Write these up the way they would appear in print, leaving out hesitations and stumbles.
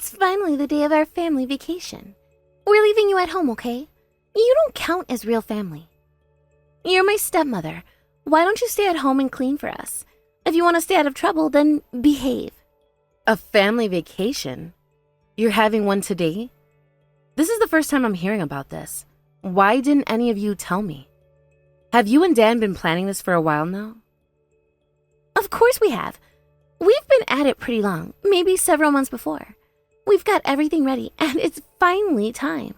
It's finally the day of our family vacation. We're leaving you at home, okay? You don't count as real family. You're my stepmother. Why don't you stay at home and clean for us? If you want to stay out of trouble, then behave. A family vacation? You're having one today? This is the first time I'm hearing about this. Why didn't any of you tell me? Have you and Dan been planning this for a while now? Of course we have. We've been at it pretty long, maybe several months before. We've got everything ready, and it's finally time.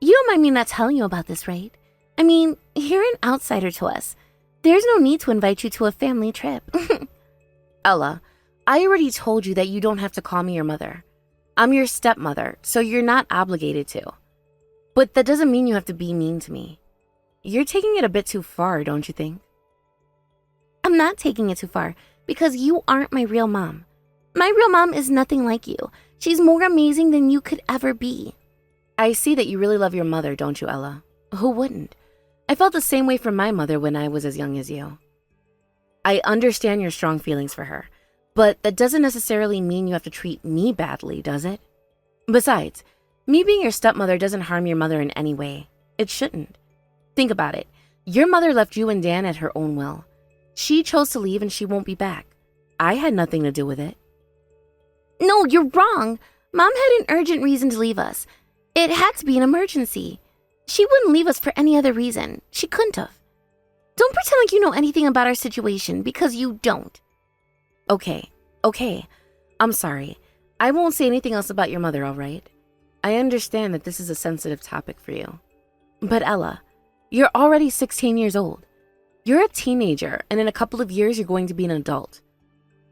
You don't mind me not telling you about this, right? I mean, you're an outsider to us. There's no need to invite you to a family trip. Ella, I already told you that you don't have to call me your mother. I'm your stepmother, so you're not obligated to. But that doesn't mean you have to be mean to me. You're taking it a bit too far, don't you think? I'm not taking it too far, because you aren't my real mom. My real mom is nothing like you. She's more amazing than you could ever be. I see that you really love your mother, don't you, Ella? Who wouldn't? I felt the same way for my mother when I was as young as you. I understand your strong feelings for her, but that doesn't necessarily mean you have to treat me badly, does it? Besides, me being your stepmother doesn't harm your mother in any way. It shouldn't. Think about it. Your mother left you and Dan at her own will. She chose to leave and she won't be back. I had nothing to do with it. No, you're wrong. Mom had an urgent reason to leave us. It had to be an emergency. She wouldn't leave us for any other reason. She couldn't have. Don't pretend like you know anything about our situation, because you don't. Okay. I'm sorry. I won't say anything else about your mother, all right? I understand that this is a sensitive topic for you. But Ella, you're already 16 years old. You're a teenager, and in a couple of years, you're going to be an adult.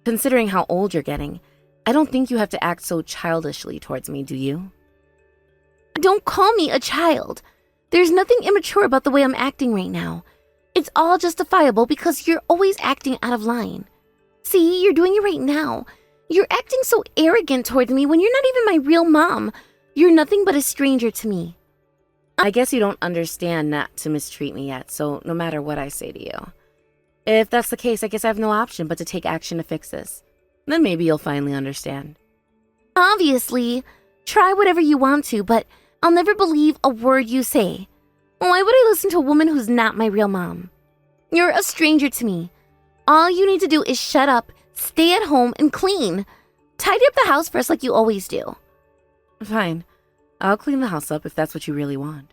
Considering how old you're getting, I don't think you have to act so childishly towards me, do you? Don't call me a child. There's nothing immature about the way I'm acting right now. It's all justifiable because you're always acting out of line. See, you're doing it right now. You're acting so arrogant towards me when you're not even my real mom. You're nothing but a stranger to me. I guess you don't understand not to mistreat me yet, so no matter what I say to you. If that's the case, I guess I have no option but to take action to fix this. Then maybe you'll finally understand. Obviously. Try whatever you want to, but I'll never believe a word you say. Why would I listen to a woman who's not my real mom? You're a stranger to me. All you need to do is shut up, stay at home, and clean. Tidy up the house first like you always do. Fine. I'll clean the house up if that's what you really want.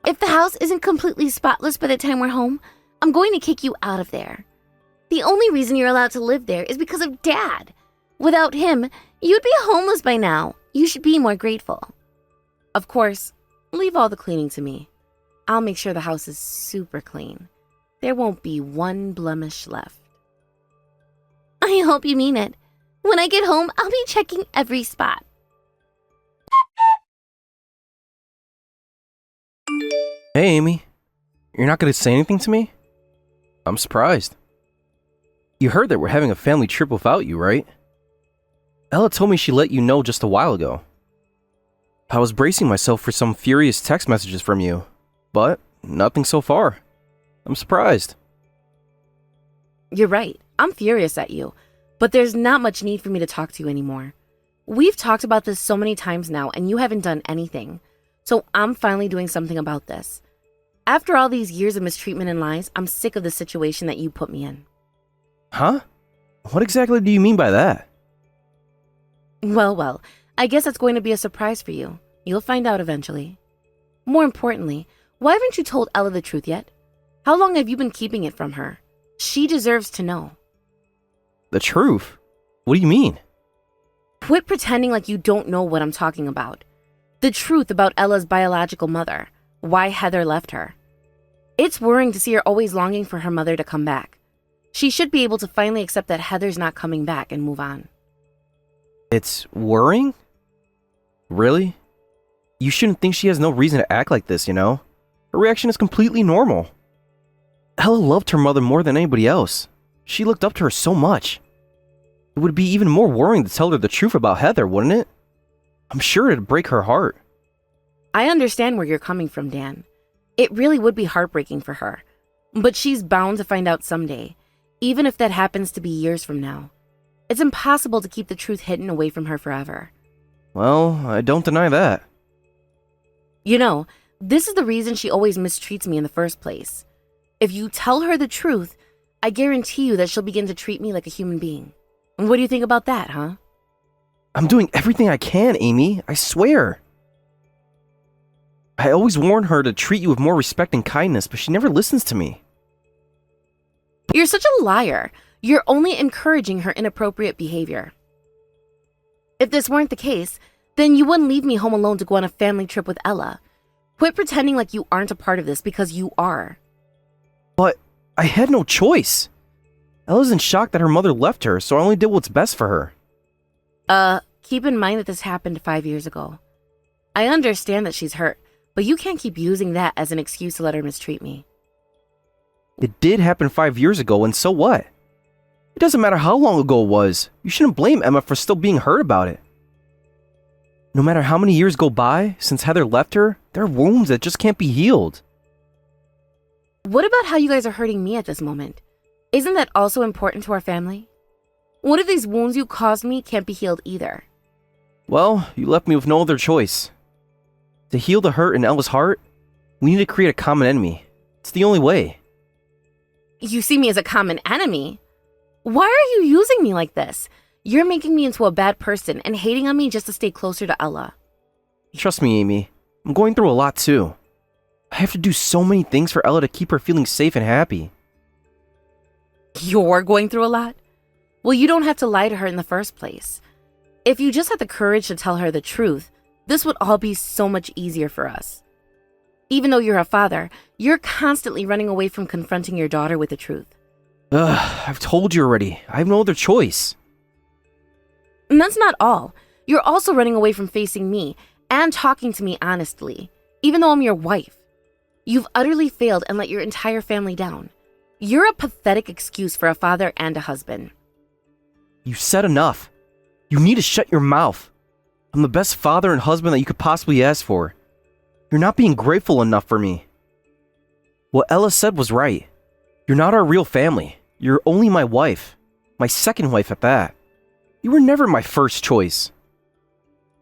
If the house isn't completely spotless by the time we're home, I'm going to kick you out of there. The only reason you're allowed to live there is because of Dad. Without him, you'd be homeless by now. You should be more grateful. Of course, leave all the cleaning to me. I'll make sure the house is super clean. There won't be one blemish left. I hope you mean it. When I get home, I'll be checking every spot. Hey, Amy. You're not going to say anything to me? I'm surprised. You heard that we're having a family trip without you, right? Ella told me she let you know just a while ago. I was bracing myself for some furious text messages from you, but nothing so far. I'm surprised. You're right. I'm furious at you, but there's not much need for me to talk to you anymore. We've talked about this so many times now, and you haven't done anything. So I'm finally doing something about this. After all these years of mistreatment and lies, I'm sick of the situation that you put me in. Huh? What exactly do you mean by that? Well, I guess that's going to be a surprise for you. You'll find out eventually. More importantly, why haven't you told Ella the truth yet? How long have you been keeping it from her? She deserves to know. The truth? What do you mean? Quit pretending like you don't know what I'm talking about. The truth about Ella's biological mother. Why Heather left her. It's worrying to see her always longing for her mother to come back. She should be able to finally accept that Heather's not coming back and move on. It's worrying? Really? You shouldn't think she has no reason to act like this, you know? Her reaction is completely normal. Ella loved her mother more than anybody else. She looked up to her so much. It would be even more worrying to tell her the truth about Heather, wouldn't it? I'm sure it'd break her heart. I understand where you're coming from, Dan. It really would be heartbreaking for her. But she's bound to find out someday, even if that happens to be years from now. It's impossible to keep the truth hidden away from her forever. Well, I don't deny that. You know, this is the reason she always mistreats me in the first place. If you tell her the truth, I guarantee you that she'll begin to treat me like a human being. What do you think about that, huh? I'm doing everything I can, Amy. I swear. I always warn her to treat you with more respect and kindness, but she never listens to me. You're such a liar. You're only encouraging her inappropriate behavior. If this weren't the case, then you wouldn't leave me home alone to go on a family trip with Ella. Quit pretending like you aren't a part of this because you are. But I had no choice. Ella's in shock that her mother left her, so I only did what's best for her. Keep in mind that this happened 5 years ago. I understand that she's hurt, but you can't keep using that as an excuse to let her mistreat me. It did happen 5 years ago, and so what? It doesn't matter how long ago it was. You shouldn't blame Emma for still being hurt about it. No matter how many years go by since Heather left her, there are wounds that just can't be healed. What about how you guys are hurting me at this moment? Isn't that also important to our family? What if these wounds you caused me can't be healed either? Well, you left me with no other choice. To heal the hurt in Ella's heart, we need to create a common enemy. It's the only way. You see me as a common enemy? Why are you using me like this? You're making me into a bad person and hating on me just to stay closer to Ella. Trust me, Amy. I'm going through a lot too. I have to do so many things for Ella to keep her feeling safe and happy. You're going through a lot? Well, you don't have to lie to her in the first place. If you just had the courage to tell her the truth, this would all be so much easier for us. Even though you're a father, you're constantly running away from confronting your daughter with the truth. I've told you already. I have no other choice. And that's not all. You're also running away from facing me and talking to me honestly, even though I'm your wife. You've utterly failed and let your entire family down. You're a pathetic excuse for a father and a husband. You said enough. You need to shut your mouth. I'm the best father and husband that you could possibly ask for. You're not being grateful enough for me. What Ella said was right. You're not our real family. You're only my wife. My second wife at that. You were never my first choice.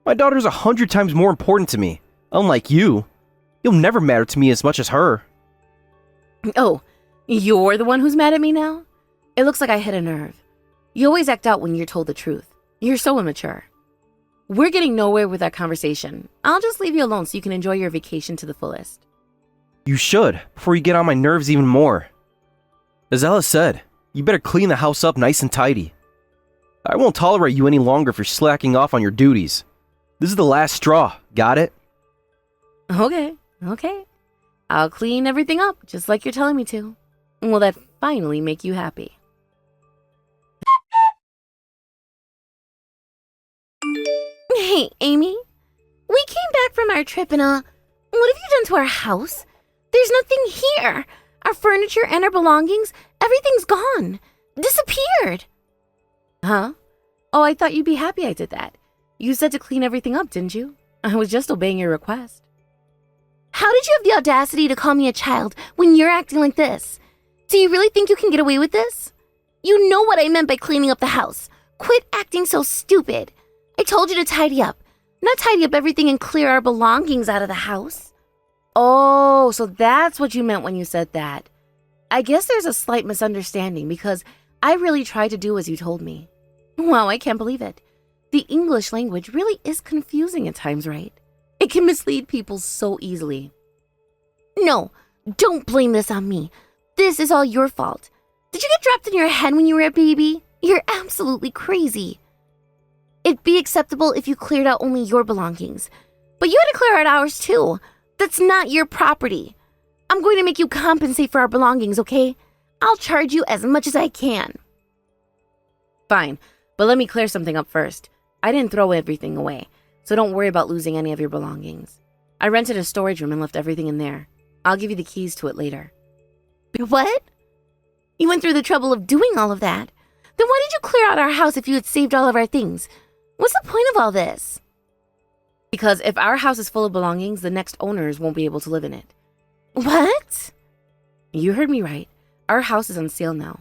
My daughter's 100 times more important to me. Unlike you. You'll never matter to me as much as her. Oh, you're the one who's mad at me now? It looks like I hit a nerve. You always act out when you're told the truth. You're so immature. We're getting nowhere with that conversation. I'll just leave you alone so you can enjoy your vacation to the fullest. You should, before you get on my nerves even more. As Ella said, you better clean the house up nice and tidy. I won't tolerate you any longer if you're slacking off on your duties. This is the last straw, got it? Okay. I'll clean everything up, just like you're telling me to. Will that finally make you happy? Hey, Amy. We came back from our trip and, what have you done to our house? There's nothing here. Our furniture and our belongings, everything's gone. Disappeared. Huh? Oh, I thought you'd be happy I did that. You said to clean everything up, didn't you? I was just obeying your request. How did you have the audacity to call me a child when you're acting like this? Do you really think you can get away with this? You know what I meant by cleaning up the house. Quit acting so stupid. I told you to tidy up, not tidy up everything and clear our belongings out of the house. Oh, so that's what you meant when you said that. I guess there's a slight misunderstanding because I really tried to do as you told me. Wow, I can't believe it. The English language really is confusing at times, right? It can mislead people so easily. No, don't blame this on me. This is all your fault. Did you get dropped in your head when you were a baby? You're absolutely crazy. It'd be acceptable if you cleared out only your belongings. But you had to clear out ours too. That's not your property. I'm going to make you compensate for our belongings, okay? I'll charge you as much as I can. Fine, but let me clear something up first. I didn't throw everything away, so don't worry about losing any of your belongings. I rented a storage room and left everything in there. I'll give you the keys to it later. What? You went through the trouble of doing all of that. Then why did you clear out our house if you had saved all of our things? What's the point of all this? Because if our house is full of belongings, the next owners won't be able to live in it. What? You heard me right. Our house is on sale now.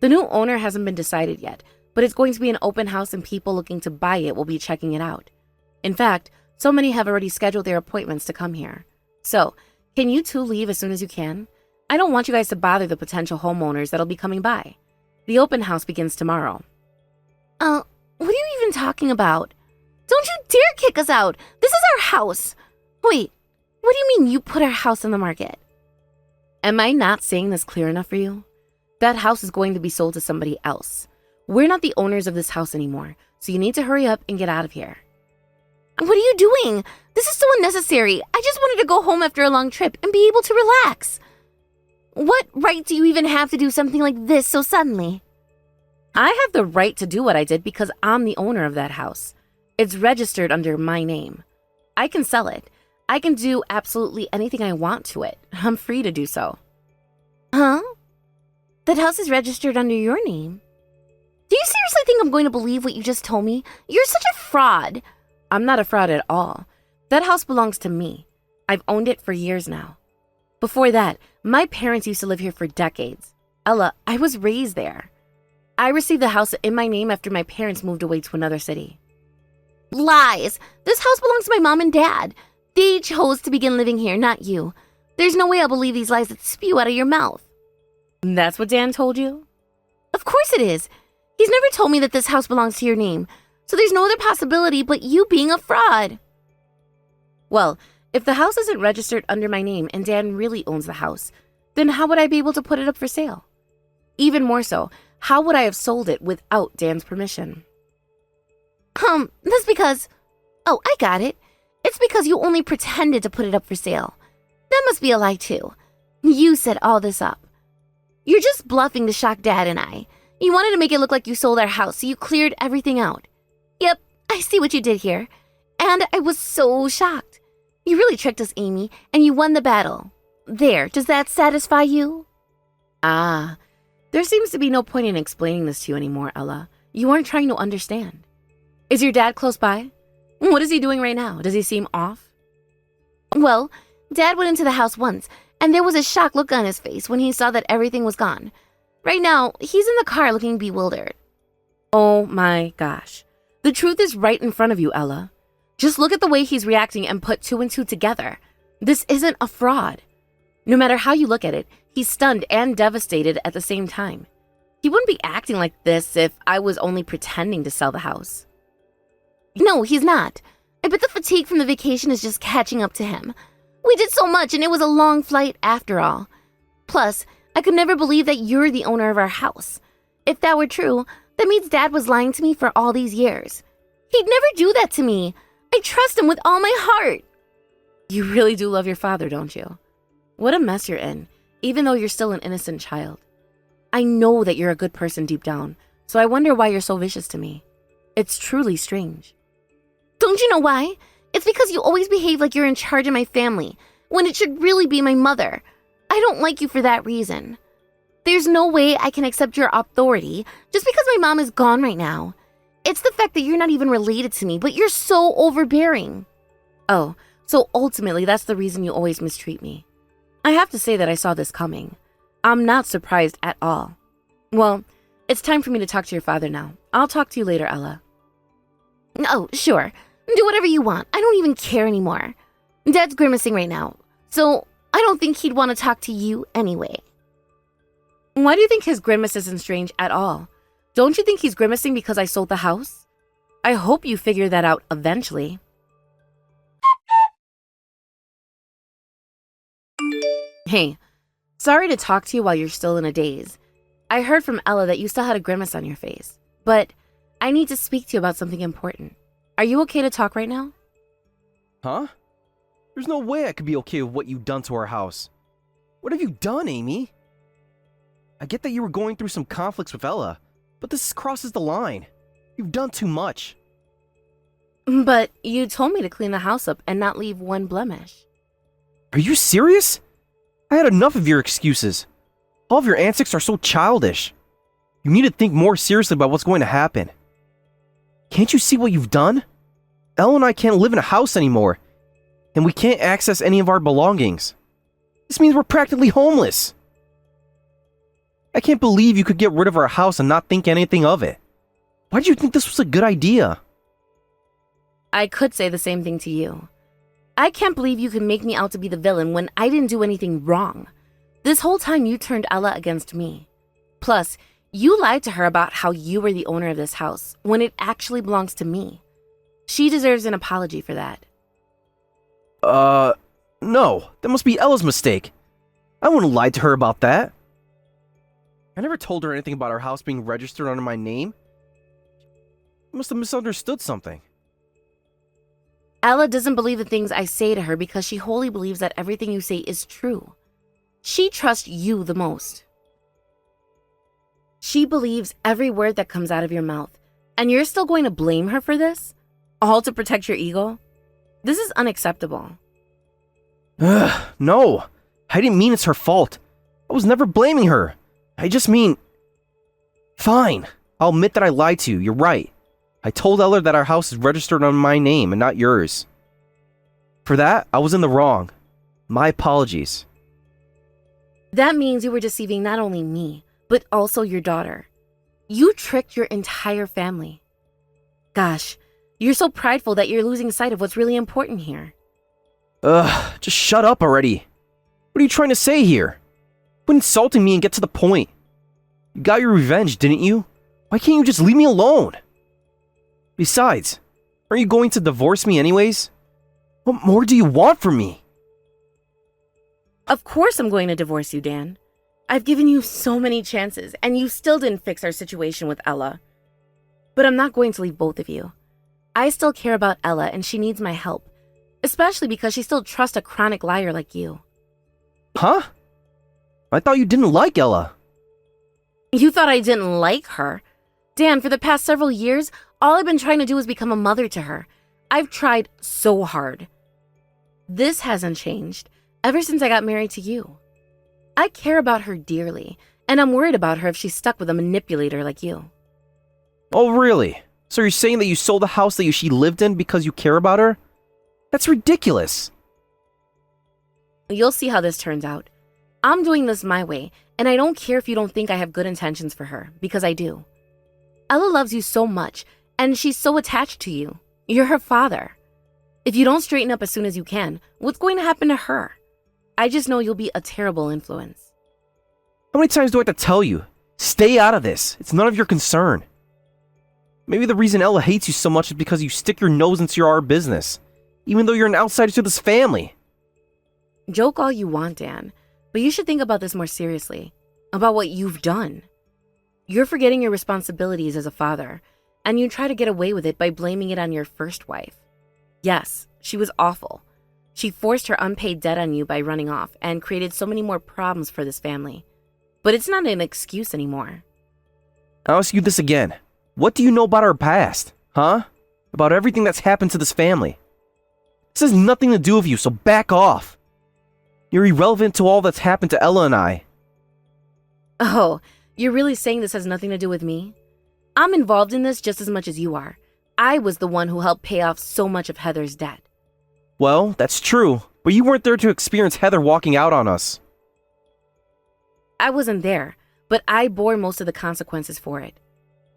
The new owner hasn't been decided yet, but it's going to be an open house and people looking to buy it will be checking it out. In fact, so many have already scheduled their appointments to come here. So, can you two leave as soon as you can? I don't want you guys to bother the potential homeowners that'll be coming by. The open house begins tomorrow. What are you even talking about? Don't you dare kick us out! This is our house! Wait, what do you mean you put our house on the market? Am I not saying this clear enough for you? That house is going to be sold to somebody else. We're not the owners of this house anymore, so you need to hurry up and get out of here. What are you doing? This is so unnecessary. I just wanted to go home after a long trip and be able to relax. What right do you even have to do something like this so suddenly? I have the right to do what I did because I'm the owner of that house. It's registered under my name. I can sell it. I can do absolutely anything I want to it. I'm free to do so. Huh? That house is registered under your name. Do you seriously think I'm going to believe what you just told me? You're such a fraud. I'm not a fraud at all. That house belongs to me. I've owned it for years now. Before that, my parents used to live here for decades. Ella, I was raised there. I received the house in my name after my parents moved away to another city. Lies! This house belongs to my mom and dad. They chose to begin living here, not you. There's no way I'll believe these lies that spew out of your mouth. That's what Dan told you? Of course it is. He's never told me that this house belongs to your name, so there's no other possibility but you being a fraud. Well, if the house isn't registered under my name and Dan really owns the house, then how would I be able to put it up for sale? Even more so, how would I have sold it without Dan's permission? That's because... Oh, I got it. It's because you only pretended to put it up for sale. That must be a lie too. You set all this up. You're just bluffing to shock Dad and I. You wanted to make it look like you sold our house, so you cleared everything out. Yep, I see what you did here. And I was so shocked. You really tricked us, Amy, and you won the battle. There, does that satisfy you? Ah, there seems to be no point in explaining this to you anymore, Ella. You aren't trying to understand. Is your dad close by? What is he doing right now? Does he seem off? Well, Dad went into the house once, and there was a shocked look on his face when he saw that everything was gone. Right now, he's in the car looking bewildered. Oh my gosh. The truth is right in front of you, Ella. Just look at the way he's reacting and put two and two together. This isn't a fraud. No matter how you look at it, he's stunned and devastated at the same time. He wouldn't be acting like this if I was only pretending to sell the house. No, he's not. I bet the fatigue from the vacation is just catching up to him. We did so much and it was a long flight after all. Plus, I could never believe that you're the owner of our house. If that were true, that means Dad was lying to me for all these years. He'd never do that to me. I trust him with all my heart. You really do love your father, don't you? What a mess you're in, even though you're still an innocent child. I know that you're a good person deep down, so I wonder why you're so vicious to me. It's truly strange. Don't you know why? It's because you always behave like you're in charge of my family, when it should really be my mother. I don't like you for that reason. There's no way I can accept your authority just because my mom is gone right now. It's the fact that you're not even related to me, but you're so overbearing. Oh, so ultimately that's the reason you always mistreat me. I have to say that I saw this coming. I'm not surprised at all. Well, it's time for me to talk to your father now. I'll talk to you later, Ella. Oh, sure. Do whatever you want. I don't even care anymore. Dad's grimacing right now, so I don't think he'd want to talk to you anyway. Why do you think his grimace isn't strange at all? Don't you think he's grimacing because I sold the house? I hope you figure that out eventually. Hey, sorry to talk to you while you're still in a daze. I heard from Ella that you still had a grimace on your face, but I need to speak to you about something important. Are you okay to talk right now? Huh? There's no way I could be okay with what you've done to our house. What have you done, Amy? I get that you were going through some conflicts with Ella, but this crosses the line. You've done too much. But you told me to clean the house up and not leave one blemish. Are you serious? I had enough of your excuses. All of your antics are so childish. You need to think more seriously about what's going to happen. Can't you see what you've done? Elle and I can't live in a house anymore, and we can't access any of our belongings. This means we're practically homeless. I can't believe you could get rid of our house and not think anything of it. Why did you think this was a good idea? I could say the same thing to you. I can't believe you can make me out to be the villain when I didn't do anything wrong. This whole time you turned Ella against me. Plus, you lied to her about how you were the owner of this house when it actually belongs to me. She deserves an apology for that. No. That must be Ella's mistake. I wouldn't have lied to her about that. I never told her anything about our house being registered under my name. She must have misunderstood something. Ella doesn't believe the things I say to her because she wholly believes that everything you say is true. She trusts you the most. She believes every word that comes out of your mouth, and you're still going to blame her for this? All to protect your ego? This is unacceptable. No. I didn't mean it's her fault. I was never blaming her. I just mean... Fine. I'll admit that I lied to you. You're right. I told Ella that our house is registered under my name and not yours. For that, I was in the wrong. My apologies. That means you were deceiving not only me, but also your daughter. You tricked your entire family. Gosh, you're so prideful that you're losing sight of what's really important here. Just shut up already. What are you trying to say here? Quit insulting me and get to the point. You got your revenge, didn't you? Why can't you just leave me alone? Besides, aren't you going to divorce me anyways? What more do you want from me? Of course I'm going to divorce you, Dan. I've given you so many chances, and you still didn't fix our situation with Ella. But I'm not going to leave both of you. I still care about Ella, and she needs my help, especially because she still trusts a chronic liar like you. Huh? I thought you didn't like Ella. You thought I didn't like her? Dan, for the past several years, all I've been trying to do is become a mother to her. I've tried so hard. This hasn't changed ever since I got married to you. I care about her dearly, and I'm worried about her if she's stuck with a manipulator like you. Oh, really? So you're saying that you sold the house that she lived in because you care about her? That's ridiculous. You'll see how this turns out. I'm doing this my way, and I don't care if you don't think I have good intentions for her, because I do. Ella loves you so much, and she's so attached to you. You're her father. If you don't straighten up as soon as you can, what's going to happen to her? I just know you'll be a terrible influence. How many times do I have to tell you? Stay out of this. It's none of your concern. Maybe the reason Ella hates you so much is because you stick your nose into our business, even though you're an outsider to this family. Joke all you want, Dan, but you should think about this more seriously, about what you've done. You're forgetting your responsibilities as a father, and you try to get away with it by blaming it on your first wife. Yes, she was awful. She forced her unpaid debt on you by running off and created so many more problems for this family. But it's not an excuse anymore. I'll ask you this again. What do you know about our past? Huh? About everything that's happened to this family? This has nothing to do with you, so back off. You're irrelevant to all that's happened to Ella and I. Oh, you're really saying this has nothing to do with me? I'm involved in this just as much as you are. I was the one who helped pay off so much of Heather's debt. Well, that's true, but you weren't there to experience Heather walking out on us. I wasn't there, but I bore most of the consequences for it.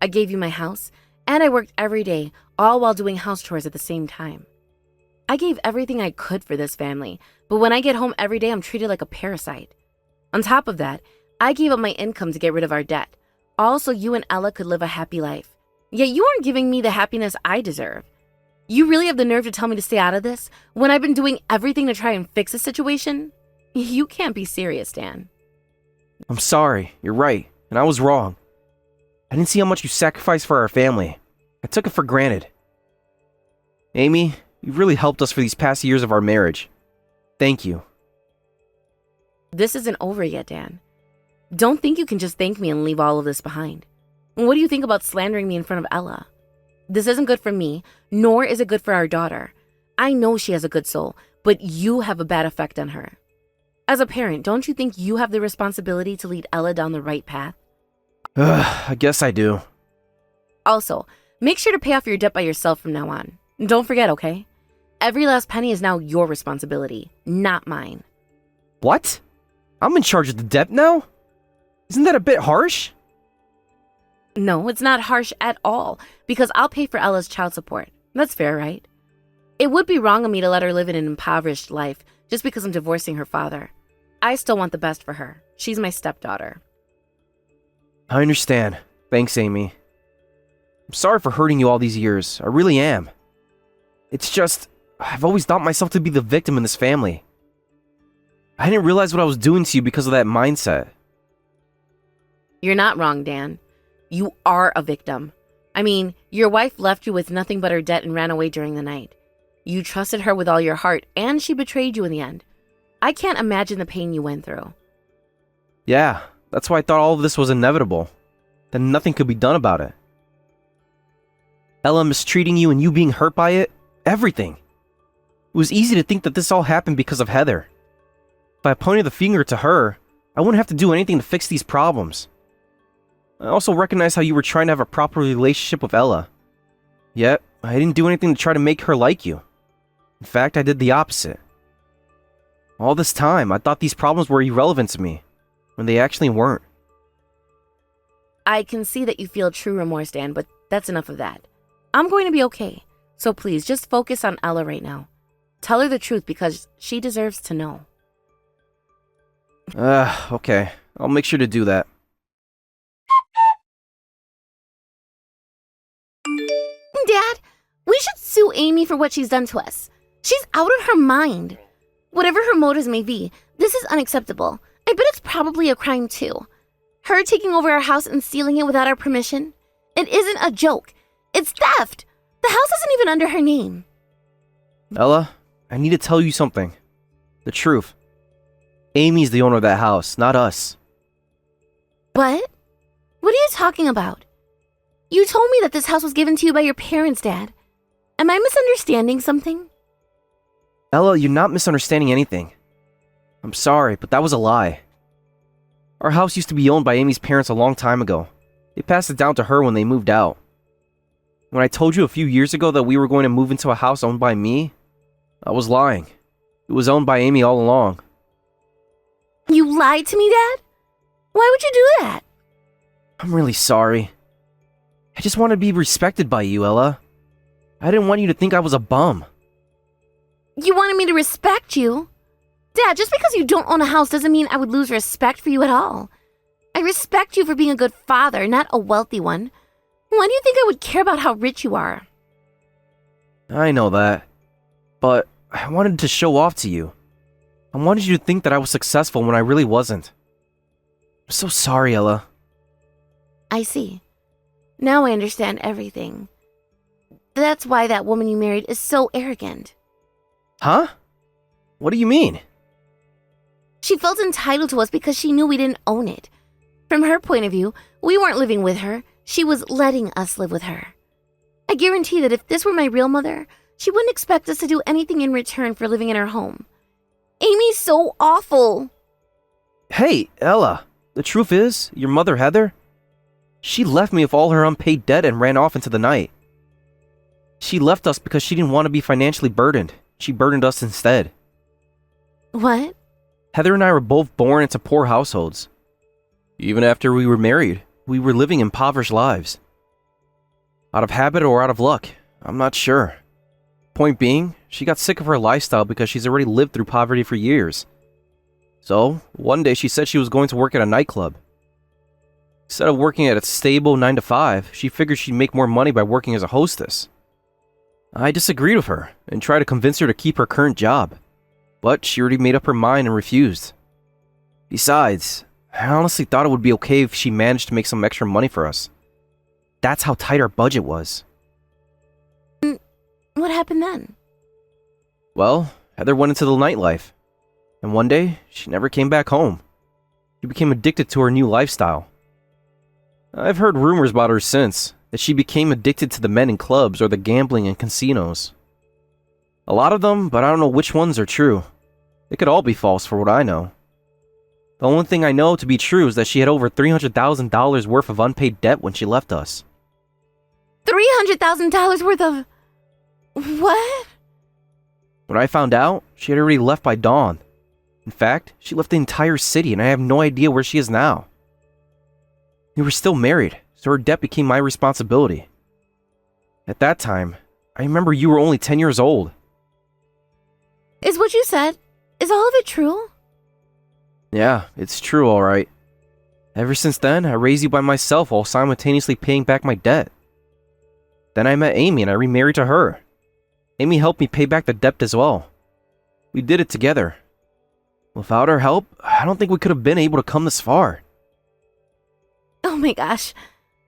I gave you my house, and I worked every day, all while doing house chores at the same time. I gave everything I could for this family, but when I get home every day, I'm treated like a parasite. On top of that, I gave up my income to get rid of our debt, all so you and Ella could live a happy life. Yet you aren't giving me the happiness I deserve. You really have the nerve to tell me to stay out of this when I've been doing everything to try and fix the situation? You can't be serious, Dan. I'm sorry, you're right, and I was wrong. I didn't see how much you sacrificed for our family. I took it for granted. Amy, you've really helped us for these past years of our marriage. Thank you. This isn't over yet, Dan. Don't think you can just thank me and leave all of this behind. What do you think about slandering me in front of Ella? This isn't good for me, nor is it good for our daughter. I know she has a good soul, but you have a bad effect on her. As a parent, don't you think you have the responsibility to lead Ella down the right path? I guess I do. Also, make sure to pay off your debt by yourself from now on. Don't forget, okay? Every last penny is now your responsibility, not mine. What? I'm in charge of the debt now? Isn't that a bit harsh? No, it's not harsh at all, because I'll pay for Ella's child support. That's fair, right? It would be wrong of me to let her live in an impoverished life just because I'm divorcing her father. I still want the best for her. She's my stepdaughter. I understand. Thanks, Amy. I'm sorry for hurting you all these years. I really am. It's just, I've always thought myself to be the victim in this family. I didn't realize what I was doing to you because of that mindset. You're not wrong, Dan. You are a victim. I mean, your wife left you with nothing but her debt and ran away during the night. You trusted her with all your heart, and she betrayed you in the end. I can't imagine the pain you went through. Yeah, that's why I thought all of this was inevitable. Then nothing could be done about it. Ella mistreating you and you being hurt by it, everything. It was easy to think that this all happened because of Heather. If I pointed the finger to her, I wouldn't have to do anything to fix these problems. I also recognize how you were trying to have a proper relationship with Ella. Yet, I didn't do anything to try to make her like you. In fact, I did the opposite. All this time, I thought these problems were irrelevant to me, when they actually weren't. I can see that you feel true remorse, Dan, but that's enough of that. I'm going to be okay. So please, just focus on Ella right now. Tell her the truth because she deserves to know. Okay. I'll make sure to do that. Dad, we should sue Amy for what she's done to us. She's out of her mind. Whatever her motives may be, this is unacceptable. I bet it's probably a crime too. Her taking over our house and stealing it without our permission. It isn't a joke. It's theft. The house isn't even under her name. Ella, I need to tell you something. The truth. Amy's the owner of that house, not us. What? What are you talking about? You told me that this house was given to you by your parents, Dad. Am I misunderstanding something? Ella, you're not misunderstanding anything. I'm sorry, but that was a lie. Our house used to be owned by Amy's parents a long time ago. They passed it down to her when they moved out. When I told you a few years ago that we were going to move into a house owned by me, I was lying. It was owned by Amy all along. You lied to me, Dad? Why would you do that? I'm really sorry. I just wanted to be respected by you, Ella. I didn't want you to think I was a bum. You wanted me to respect you? Dad, just because you don't own a house doesn't mean I would lose respect for you at all. I respect you for being a good father, not a wealthy one. Why do you think I would care about how rich you are? I know that. But I wanted to show off to you. I wanted you to think that I was successful when I really wasn't. I'm so sorry, Ella. I see. Now I understand everything. That's why that woman you married is so arrogant. Huh? What do you mean? She felt entitled to us because she knew we didn't own it. From her point of view, we weren't living with her. She was letting us live with her. I guarantee that if this were my real mother, she wouldn't expect us to do anything in return for living in her home. Amy's so awful. Hey, Ella. The truth is, your mother, Heather, she left me with all her unpaid debt and ran off into the night. She left us because she didn't want to be financially burdened. She burdened us instead. What? Heather and I were both born into poor households. Even after we were married, we were living impoverished lives. Out of habit or out of luck, I'm not sure. Point being, she got sick of her lifestyle because she's already lived through poverty for years. So, one day she said she was going to work at a nightclub. Instead of working at a stable 9 to 5, she figured she'd make more money by working as a hostess. I disagreed with her and tried to convince her to keep her current job, but she already made up her mind and refused. Besides, I honestly thought it would be okay if she managed to make some extra money for us. That's how tight our budget was. What happened then? Well, Heather went into the nightlife, and one day, she never came back home. She became addicted to her new lifestyle. I've heard rumors about her since, that she became addicted to the men in clubs or the gambling in casinos. A lot of them, but I don't know which ones are true. They could all be false for what I know. The only thing I know to be true is that she had over $300,000 worth of unpaid debt when she left us. $300,000 worth of... What? When I found out, she had already left by dawn. In fact, she left the entire city and I have no idea where she is now. We were still married, so her debt became my responsibility. At that time, I remember you were only 10 years old. Is what you said, is all of it true? Yeah, it's true, alright. Ever since then, I raised you by myself while simultaneously paying back my debt. Then I met Amy and I remarried to her. Amy helped me pay back the debt as well. We did it together. Without her help, I don't think we could have been able to come this far. Oh my gosh,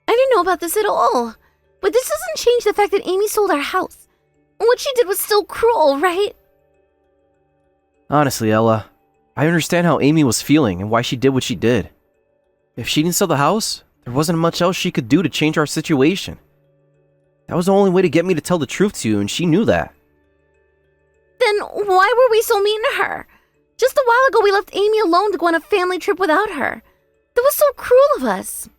I didn't know about this at all. But this doesn't change the fact that Amy sold our house. What she did was still cruel, right? Honestly, Ella, I understand how Amy was feeling and why she did what she did. If she didn't sell the house, there wasn't much else she could do to change our situation. That was the only way to get me to tell the truth to you, and she knew that. Then why were we so mean to her? Just a while ago we left Amy alone to go on a family trip without her. That was so cruel of us.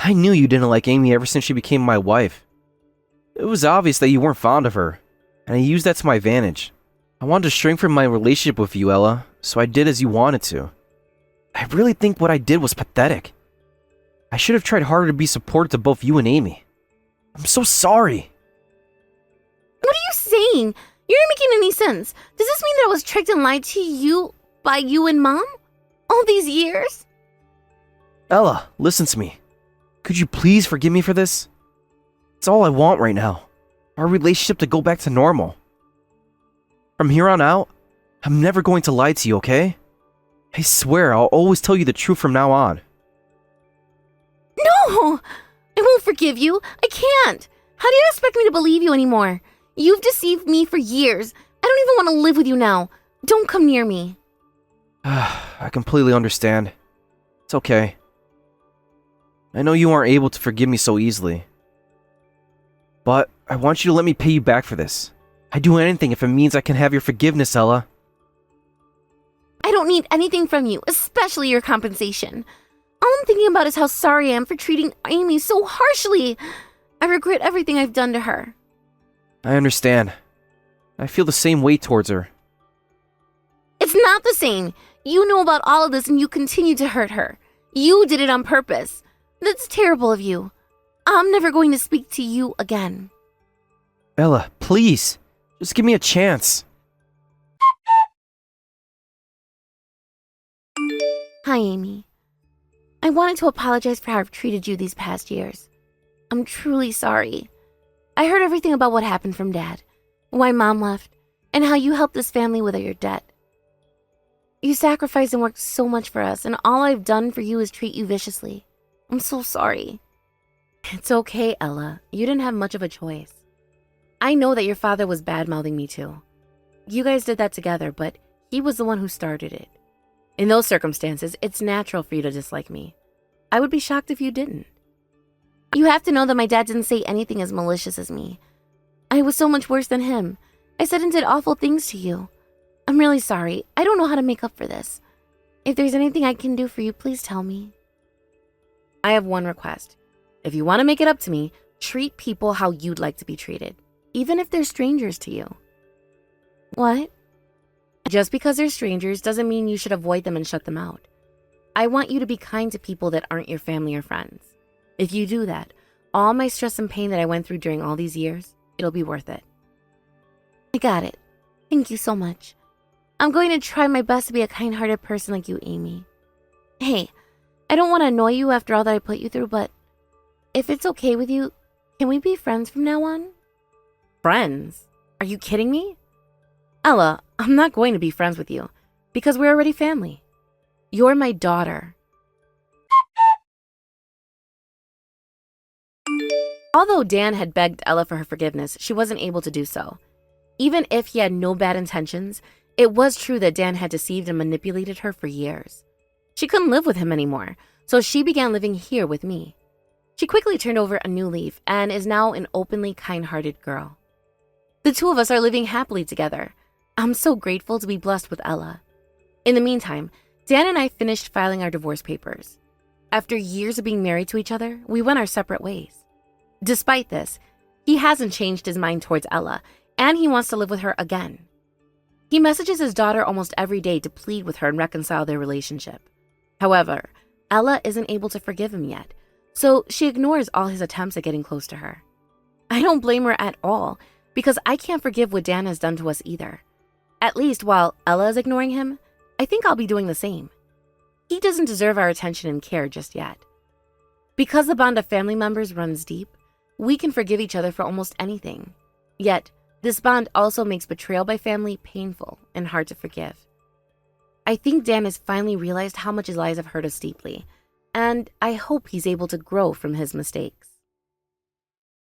I knew you didn't like Amy ever since she became my wife. It was obvious that you weren't fond of her, and I used that to my advantage. I wanted to strengthen my relationship with you, Ella, so I did as you wanted to. I really think what I did was pathetic. I should have tried harder to be supportive to both you and Amy. I'm so sorry. What are you saying? You're not making any sense. Does this mean that I was tricked and lied to you by you and Mom? All these years? Ella, listen to me. Could you please forgive me for this? It's all I want right now. Our relationship to go back to normal. From here on out, I'm never going to lie to you, okay? I swear I'll always tell you the truth from now on. No! I won't forgive you. I can't. How do you expect me to believe you anymore? You've deceived me for years. I don't even want to live with you now. Don't come near me. I completely understand. It's okay. I know you aren't able to forgive me so easily. But I want you to let me pay you back for this. I'd do anything if it means I can have your forgiveness, Ella. I don't need anything from you, especially your compensation. All I'm thinking about is how sorry I am for treating Amy so harshly. I regret everything I've done to her. I understand. I feel the same way towards her. It's not the same. You knew about all of this and you continued to hurt her. You did it on purpose. That's terrible of you. I'm never going to speak to you again. Ella, please. Just give me a chance. Hi, Amy. I wanted to apologize for how I've treated you these past years. I'm truly sorry. I heard everything about what happened from Dad, why Mom left, and how you helped this family with your debt. You sacrificed and worked so much for us, and all I've done for you is treat you viciously. I'm so sorry. It's okay, Ella. You didn't have much of a choice. I know that your father was bad-mouthing me too. You guys did that together, but he was the one who started it. In those circumstances, it's natural for you to dislike me. I would be shocked if you didn't. You have to know that my dad didn't say anything as malicious as me. I was so much worse than him. I said and did awful things to you. I'm really sorry. I don't know how to make up for this. If there's anything I can do for you, please tell me. I have one request. If you want to make it up to me, treat people how you'd like to be treated, even if they're strangers to you. What? Just because they're strangers doesn't mean you should avoid them and shut them out. I want you to be kind to people that aren't your family or friends. If you do that, all my stress and pain that I went through during all these years, it'll be worth it. I got it. Thank you so much. I'm going to try my best to be a kind-hearted person like you, Amy. Hey, I don't want to annoy you after all that I put you through, but if it's okay with you, can we be friends from now on? Friends? Are you kidding me? Ella, I'm not going to be friends with you because we're already family. You're my daughter. Although Dan had begged Ella for her forgiveness, she wasn't able to do so. Even if he had no bad intentions, it was true that Dan had deceived and manipulated her for years. She couldn't live with him anymore, so she began living here with me. She quickly turned over a new leaf and is now an openly kind-hearted girl. The two of us are living happily together. I'm so grateful to be blessed with Ella. In the meantime, Dan and I finished filing our divorce papers. After years of being married to each other, we went our separate ways. Despite this, he hasn't changed his mind towards Ella, and he wants to live with her again. He messages his daughter almost every day to plead with her and reconcile their relationship. However, Ella isn't able to forgive him yet, so she ignores all his attempts at getting close to her. I don't blame her at all. because I can't forgive what Dan has done to us either. At least while Ella is ignoring him, I think I'll be doing the same. He doesn't deserve our attention and care just yet. Because the bond of family members runs deep, we can forgive each other for almost anything. Yet, this bond also makes betrayal by family painful and hard to forgive. I think Dan has finally realized how much his lies have hurt us deeply, and I hope he's able to grow from his mistakes.